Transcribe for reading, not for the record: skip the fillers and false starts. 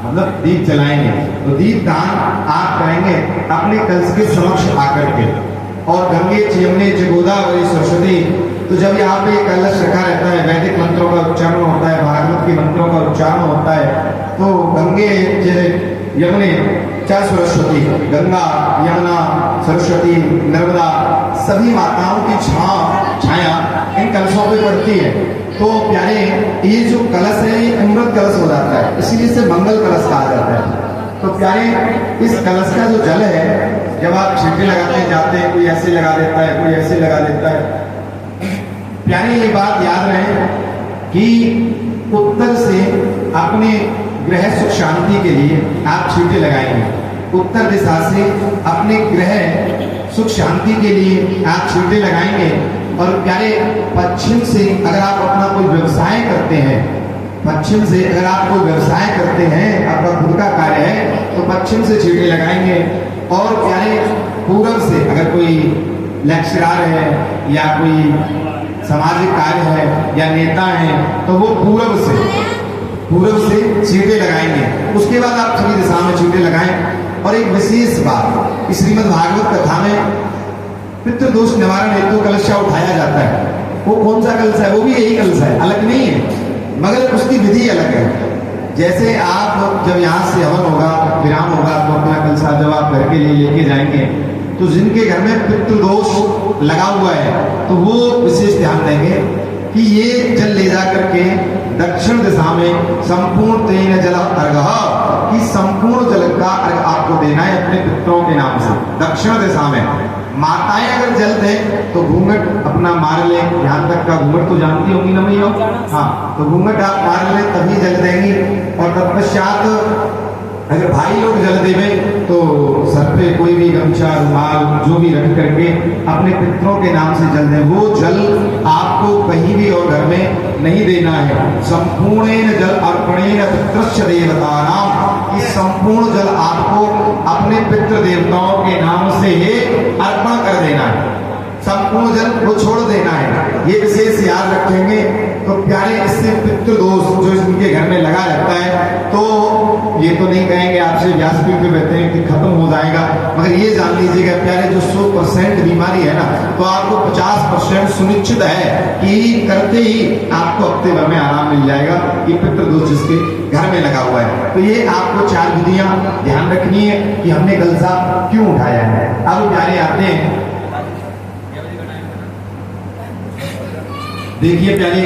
मतलब दीप जलाएंगे। तो दीप दान आप करेंगे अपने कलश के समक्ष आकर के। और गंगे यमुने च गोदावरी सरस्वती, तो जब यहाँ पे कलश रखा रहता है, वैदिक मंत्रों का उच्चारण होता है, भागवत के मंत्रों का उच्चारण होता है, तो गंगे यमुने च सरस्वती, गंगा यमुना सरस्वती नर्मदा सभी माताओं की छाया इन कलशों पे पड़ती है। तो प्यारे ये जो कलश है ये अमृत कलश हो जाता है, इसीलिए इसे मंगल कलश कहा जाता है। तो प्यारे इस कलश का जो जल है, जब आप छींटे लगाते जाते हैं, कोई ऐसे लगा देता है, कोई ऐसे लगा देता है, प्यारे ये बात याद रहे कि उत्तर से अपने ग्रह सुख शांति के लिए आप छींटे लगाएंगे। उत्तर दिशा से अपने ग्रह सुख शांति के लिए आप छींटे लगाएंगे। और प्यारे पश्चिम से अगर आप अपना कोई व्यवसाय करते हैं, पश्चिम से अगर आप कोई व्यवसाय करते हैं, आपका खुद का कार्य है, तो पश्चिम से छींटे लगाएंगे। और प्यारे पूर्व से अगर कोई लेक्चरर है या कोई सामाजिक कार्य है या नेता है, तो वो पूर्व से छींटे लगाएंगे। उसके बाद आप सभी दिशा में छींटे लगाएं। और एक विशेष बात, श्रीमद् भागवत कथा में पितृदोष निवारण हेतु कलश उठाया जाता है। वो कौन सा कलश है? वो भी यही कलश है, अलग नहीं है, मगर उसकी विधि अलग है। जैसे आप जब यहाँ से हवन होगा, विराम होगा, तो अपना कलशा जब आप घर के लिए लेके जाएंगे, तो जिनके घर में पितृदोष लगा हुआ है, तो वो विशेष ध्यान देंगे कि ये जल ले जा करके दक्षिण दिशा में संपूर्ण तेन जल अर्घ, कि संपूर्ण जल का अर्घ आपको देना है अपने पितरों के नाम से। दक्षिण दिशा में माताएं अगर जल दें तो घूंघट अपना मार ले, यहाँ तक का घूंघट तो जानती होंगी ना भैया, हाँ, तो घूंघट आप मार ले तभी जल देंगी। और तत्पश्चात अगर भाई लोग जल देवे तो सर पे कोई भी गमछा रुमाल जो भी रख करके अपने पितरों के नाम से जल दें। वो जल आपको कहीं भी और घर में नहीं देना है। संपूर्ण जल अर्पणेन पितृश्च देवतानां, इस संपूर्ण जल आपको अपने पितृ देवताओं के नाम से अर्पण कर देना है। संपूर्ण जल को छोड़ देना है, ये विशेष याद रखेंगे। तो प्यारे इससे पितृदोष जो इनके घर में लगा रहता है, तो ये तो नहीं कहेंगे आपसे व्यासपीठ पे बैठे हैं कि खत्म हो जाएगा, मगर ये जान लीजिएगा प्यारे जो 100% बीमारी है ना, तो आपको 50% सुनिश्चित है कि करते ही आपको हफ्ते भर में आराम मिल जाएगा, ये पितृदोष जिसके घर में लगा हुआ है। तो ये आपको 4 विधियां ध्यान रखनी है कि हमने कलशा क्यों उठाया है। अब प्यारे आते हैं, देखिए प्यारे